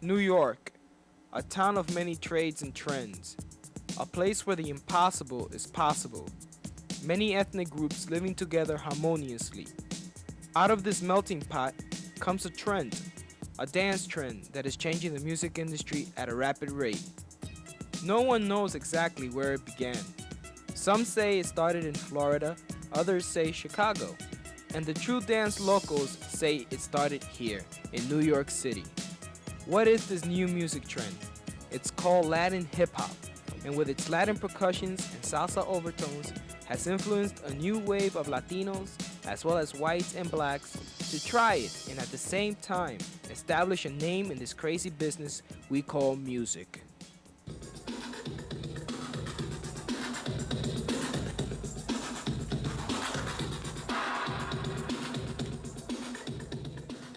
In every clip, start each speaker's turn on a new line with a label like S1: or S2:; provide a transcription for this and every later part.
S1: New York, a town of many trades and trends, a place where the impossible is possible, many ethnic groups living together harmoniously. Out of this melting pot comes a dance trend that is changing the music industry at a rapid rate. No one knows exactly where it began. Some say it started in Florida, others say Chicago, and the true dance locals say it started here in New York City. What is this new music trend? It's called Latin hip-hop, and with its Latin percussions and salsa overtones, has influenced a new wave of Latinos, as well as whites and blacks, to try it and at the same time establish a name in this crazy business we call music.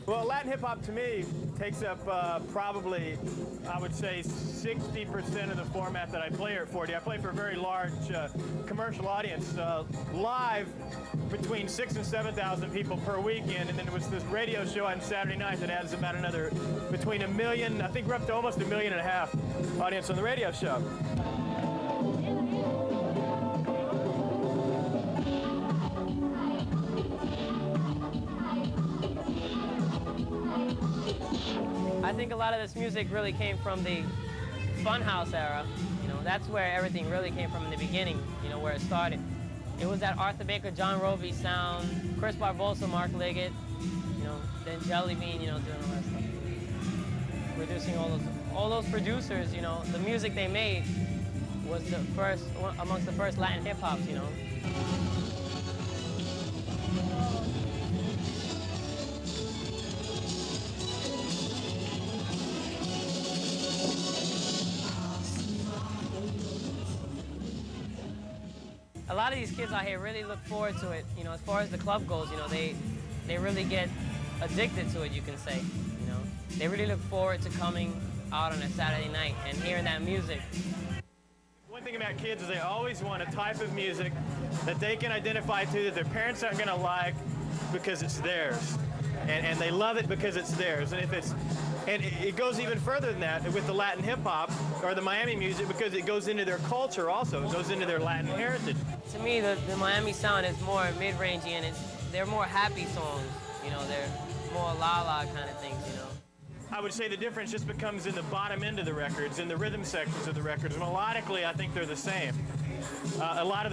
S2: Well, Latin hip-hop to me takes up probably, I would say, 60% of the format that I play here at 40. I play for a very large commercial audience, live between 6,000 and 7,000 people per weekend, and then there was this radio show on Saturday night that adds about another between 1 million, I think we're up to almost 1.5 million audience on the radio show.
S3: I think a lot of this music really came from the Funhouse era. You know, that's where everything really came from in the beginning, you know, where it started. It was that Arthur Baker, John Rovey sound, Chris Barbosa, Mark Liggett, you know, then Jelly Bean, you know, doing all that stuff. Producing all those producers, you know, the music they made was the first, amongst the first Latin hip-hops, you know. A lot of these kids out here really look forward to it, you know, as far as the club goes, you know, they really get addicted to it, you can say, you know. They really look forward to coming out on a Saturday night and hearing that music.
S2: One thing about kids is they always want a type of music that they can identify to, that their parents aren't going to like because it's theirs. And they love it because it's theirs. And it goes even further than that with the Latin hip-hop or the Miami music, because it goes into their culture also. It goes into their Latin heritage.
S3: To me, the Miami sound is more mid-rangey, and they're more happy songs. You know, they're more la-la kind of things, you know.
S2: I would say the difference just becomes in the bottom end of the records, in the rhythm sections of the records. Melodically, I think they're the same. A lot of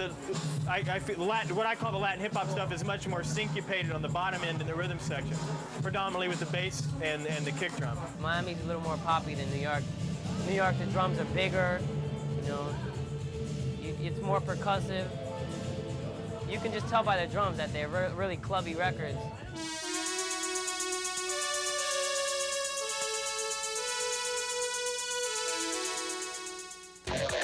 S2: I feel what I call the Latin hip-hop stuff is much more syncopated on the bottom end in the rhythm section, predominantly with the bass and the kick drum.
S3: Miami's a little more poppy than New York. New York, the drums are bigger, you know, it's more percussive. You can just tell by the drums that they're really clubby records.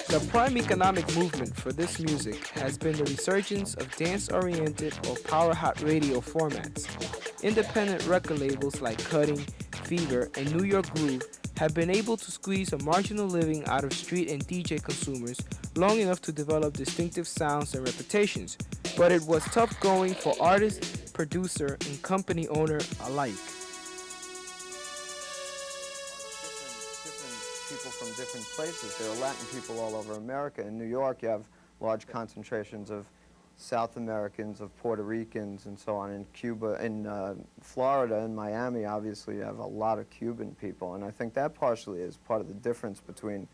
S1: The prime economic movement for this music has been the resurgence of dance-oriented or power hot radio formats. Independent record labels like Cutting, Fever, and New York Groove have been able to squeeze a marginal living out of street and DJ consumers long enough to develop distinctive sounds and reputations, but it was tough going for artist, producer, and company owner alike.
S4: People from different places. There are Latin people all over America. In New York, you have large concentrations of South Americans, of Puerto Ricans, and so on. In Cuba, in Florida, and Miami, obviously, you have a lot of Cuban people. And I think that partially is part of the difference between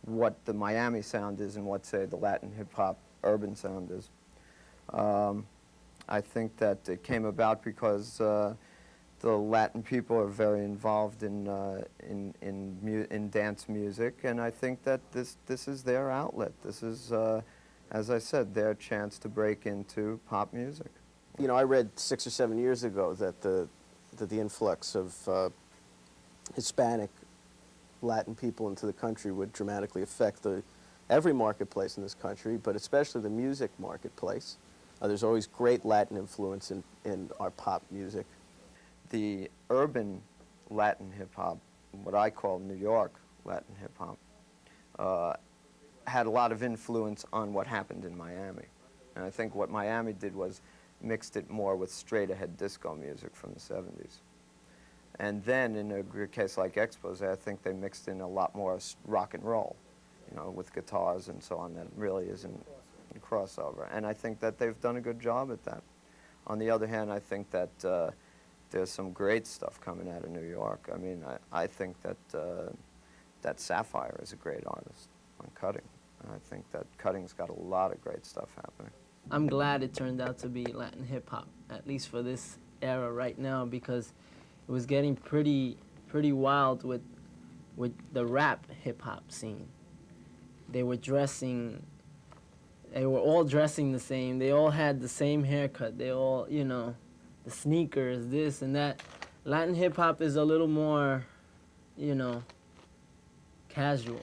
S4: what the Miami sound is and what, say, the Latin hip-hop urban sound is. I think that it came about because the Latin people are very involved in dance music, and I think that this is their outlet. This is, as I said, their chance to break into pop music.
S5: You know, I read 6 or 7 years ago that the influx of Hispanic Latin people into the country would dramatically affect every marketplace in this country, but especially the music marketplace. There's always great Latin influence in our pop music.
S4: The urban Latin hip-hop, what I call New York Latin hip-hop, had a lot of influence on what happened in Miami. And I think what Miami did was mixed it more with straight-ahead disco music from the 70s. And then in a case like Expose, I think they mixed in a lot more rock and roll, you know, with guitars and so on that really isn't a crossover. And I think that they've done a good job at that. On the other hand, I think that there's some great stuff coming out of New York. I mean, I think that that SaFire is a great artist on Cutting. And I think that Cutting's got a lot of great stuff happening.
S6: I'm glad it turned out to be Latin hip-hop, at least for this era right now, because it was getting pretty wild with the rap hip-hop scene. They were all dressing the same. They all had the same haircut. They all, you know, the sneakers, this and that. Latin hip-hop is a little more, you know, casual.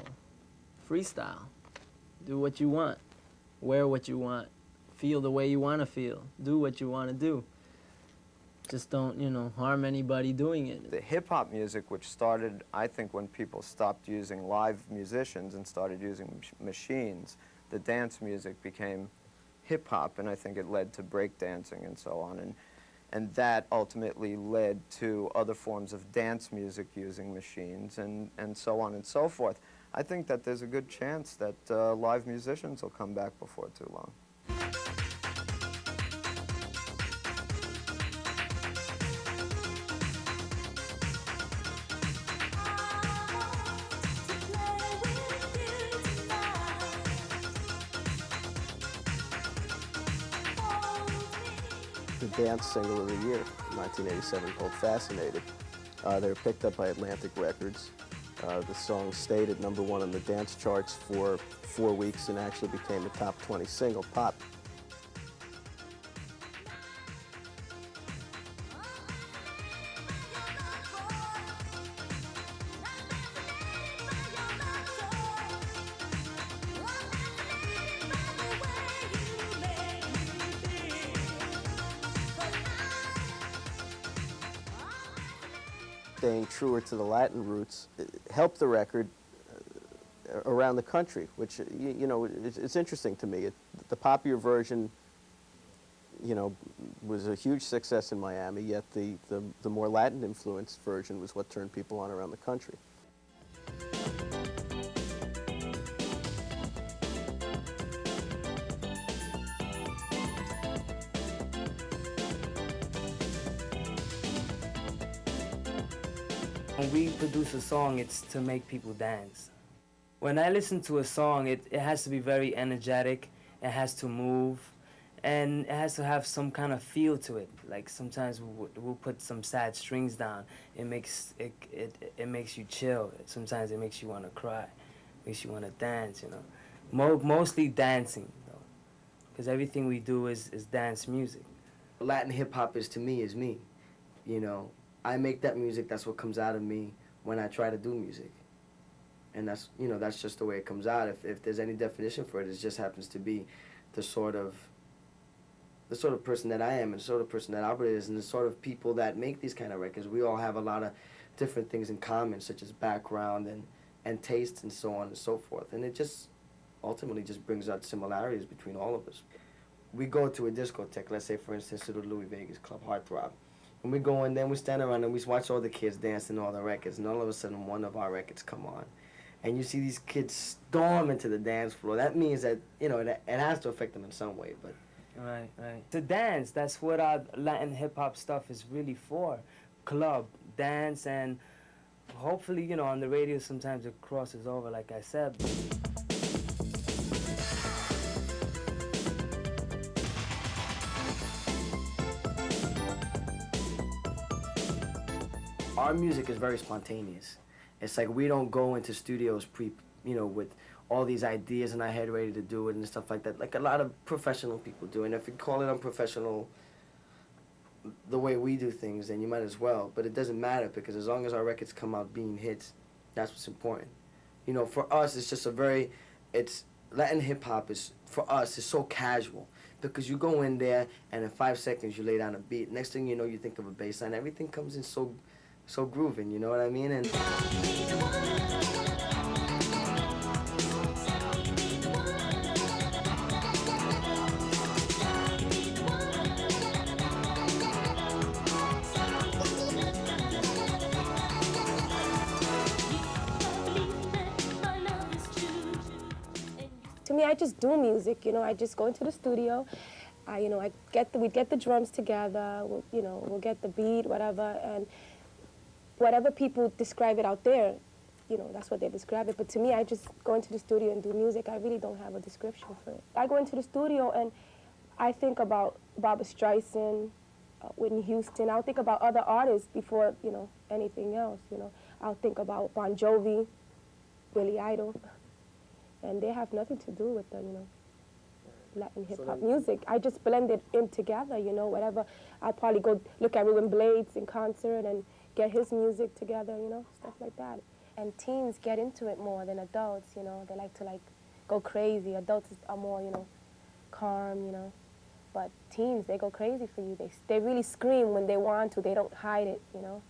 S6: Freestyle. Do what you want. Wear what you want. Feel the way you want to feel. Do what you want to do. Just don't, you know, harm anybody doing it.
S4: The hip-hop music, which started, I think, when people stopped using live musicians and started using machines, the dance music became hip-hop, and I think it led to breakdancing and so on. And that ultimately led to other forms of dance music using machines and so on and so forth. I think that there's a good chance that live musicians will come back before too long.
S5: The dance single of the year, 1987, called Fascinated. They were picked up by Atlantic Records. The song stayed at #1 on the dance charts for 4 weeks and actually became a top 20 single pop. Staying truer to the Latin roots helped the record around the country, which, you know, it's interesting to me. The popular version, you know, was a huge success in Miami, yet the more Latin-influenced version was what turned people on around the country.
S7: When we produce a song, it's to make people dance. When I listen to a song, it has to be very energetic, it has to move, and it has to have some kind of feel to it. Like sometimes we'll put some sad strings down. It makes you chill. Sometimes it makes you want to cry, makes you want to dance, you know. Mostly dancing, though, because everything we do is dance music.
S8: Latin hip-hop is, to me, is me, you know. I make that music, that's what comes out of me when I try to do music. And that's, you know, that's just the way it comes out. If there's any definition for it, it just happens to be the sort of person that I am and the sort of person that Albert is and the sort of people that make these kind of records. We all have a lot of different things in common, such as background and tastes and so on and so forth. And it just ultimately just brings out similarities between all of us. We go to a discotheque, let's say, for instance, Little Louie Vega's club, Heartthrob. And we go in there, we stand around and we watch all the kids dancing all the records, and all of a sudden one of our records come on. And you see these kids storm into the dance floor. That means that, you know, it has to affect them in some way. But
S7: Right. To dance, that's what our Latin hip-hop stuff is really for. Club, dance, and hopefully, you know, on the radio sometimes it crosses over, like I said.
S8: our music is very spontaneous. It's like we don't go into studios with all these ideas in our head ready to do it and stuff like that, like a lot of professional people do. And if you call it unprofessional the way we do things, then you might as well. But it doesn't matter, because as long as our records come out being hits, that's what's important. You know, for us, it's just Latin hip-hop is, for us, is so casual. Because you go in there, and in 5 seconds, you lay down a beat. Next thing you know, you think of a bass line. Everything comes in so grooving, you know what I mean? And
S9: just do music, you know. I just go into the studio. We'd get the drums together, we'll get the beat, whatever, and whatever people describe it out there, you know, that's what they describe it. But to me, I just go into the studio and do music. I really don't have a description for it. I go into the studio and I think about Barbra Streisand, Whitney Houston. I'll think about other artists before, you know, anything else, you know. I'll think about Bon Jovi, Billy Idol, and they have nothing to do with the, you know, Latin hip-hop music. I just blend it in together, you know, whatever. I'll probably go look at Ruben Blades in concert and get his music together, you know, stuff like that. And teens get into it more than adults, you know. They like to, like, go crazy. Adults are more, you know, calm, you know. But teens, they go crazy for you. They really scream when they want to. They don't hide it, you know.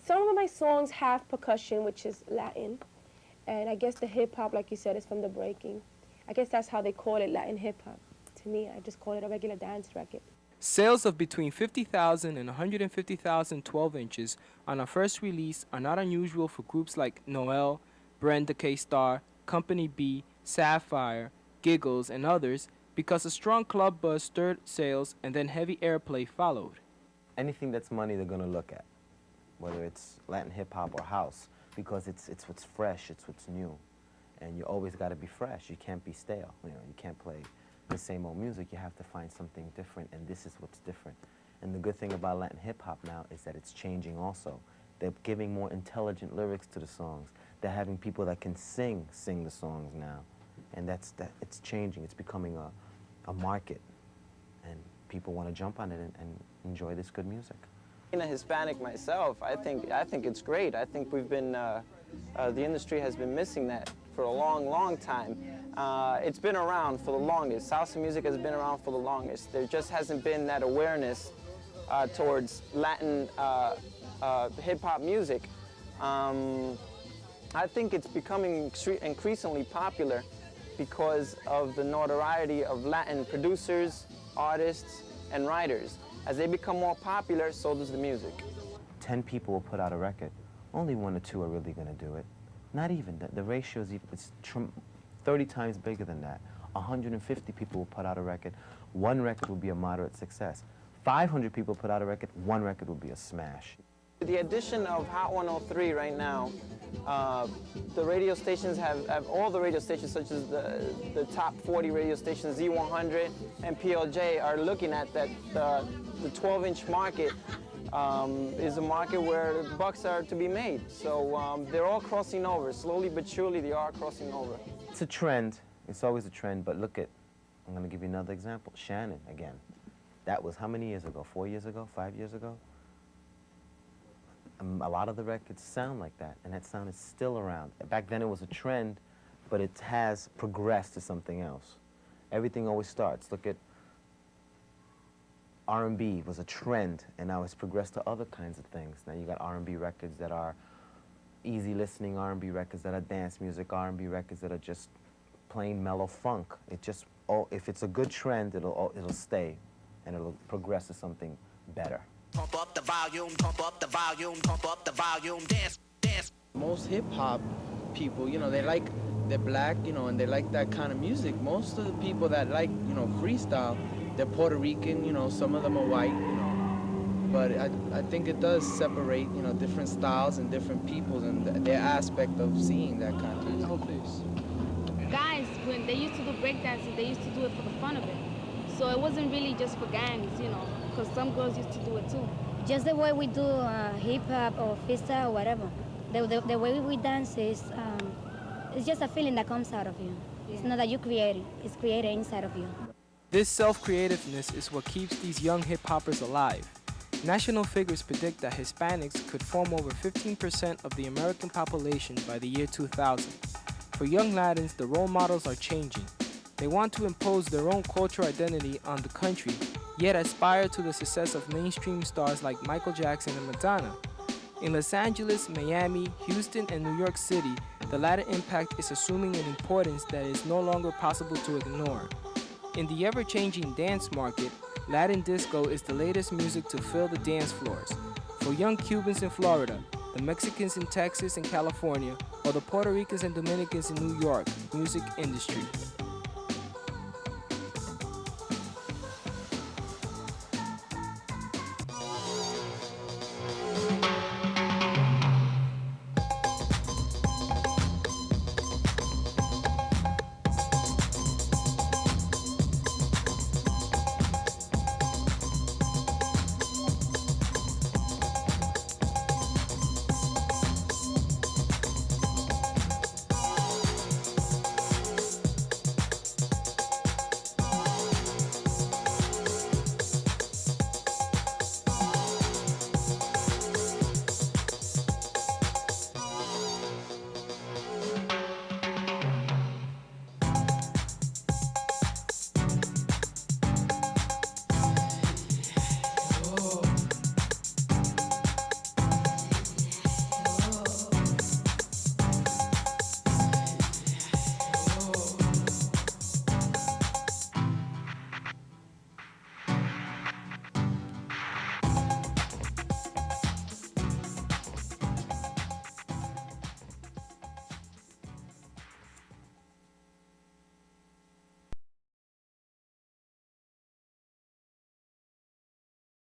S9: Some of my songs have percussion, which is Latin, and I guess the hip-hop, like you said, is from the breaking. I guess that's how they call it, Latin hip-hop. To me, I just call it a regular dance record.
S1: Sales of between 50,000 and 150,000 12 inches on a first release are not unusual for groups like Noel, Brenda K. Starr, Company B, SaFire, Giggles, and others, because a strong club buzz stirred sales and then heavy airplay followed.
S10: Anything that's money they're going to look at, whether it's Latin hip-hop or house, because it's what's fresh, it's what's new. And you always got to be fresh. You can't be stale. You know, you can't play the same old music. You have to find something different, and this is what's different. And the good thing about Latin hip-hop now is that it's changing also. They're giving more intelligent lyrics to the songs. They're having people that can sing the songs now. And it's changing. It's becoming a market. And people want to jump on it and enjoy this good music.
S5: Being a Hispanic myself, I think it's great. I think we've been, the industry has been missing that for a long, long time. It's been around for the longest. Salsa music has been around for the longest. There just hasn't been that awareness towards Latin hip-hop music. I think it's becoming increasingly popular because of the notoriety of Latin producers, artists, and writers. As they become more popular, so does the music.
S10: 10 people will put out a record. Only 1 or 2 are really going to do it. Not even. The ratio is 30 times bigger than that. 150 people will put out a record. 1 record will be a moderate success. 500 people put out a record. 1 record will be a smash.
S5: The addition of Hot 103 right now, the radio stations have all the radio stations, such as the top 40 radio stations, Z100 and PLJ, are looking at that the 12-inch market is a market where bucks are to be made. So they're all crossing over. Slowly but surely, they are crossing over.
S10: It's a trend. It's always a trend, but look at, I'm going to give you another example. Shannon, again. That was how many years ago? 4 years ago? 5 years ago? A lot of the records sound like that, and that sound is still around. Back then it was a trend, but it has progressed to something else. Everything always starts. Look at R&B was a trend, and now it's progressed to other kinds of things. Now you got R&B records that are easy listening, R&B records that are dance music, R&B records that are just plain mellow funk. It just, if it's a good trend, it'll stay, and it'll progress to something better.
S11: Pump up the volume, pump up the volume, pump up the volume, dance, dance.
S6: Most hip-hop people, you know, they're black, you know, and they like that kind of music. Most of the people that like, you know, freestyle, they're Puerto Rican, you know, some of them are white, you know. But I think it does separate, you know, different styles and different peoples and their aspect of seeing that kind of music.
S12: Guys, when they used to do breakdancing, they used to do it for the fun of it. So it wasn't really just for gangs, you know, because some girls used to do it too.
S13: Just the way we do hip-hop or freestyle or whatever. The way we dance is, it's just a feeling that comes out of you. Yeah. It's not that you create it, it's created inside of you.
S1: This self-creativeness is what keeps these young hip-hoppers alive. National figures predict that Hispanics could form over 15% of the American population by the year 2000. For young Latins, the role models are changing. They want to impose their own cultural identity on the country, yet aspire to the success of mainstream stars like Michael Jackson and Madonna. In Los Angeles, Miami, Houston, and New York City, the Latin impact is assuming an importance that is no longer possible to ignore. In the ever-changing dance market, Latin disco is the latest music to fill the dance floors. For young Cubans in Florida, the Mexicans in Texas and California, or the Puerto Ricans and Dominicans in New York music industry.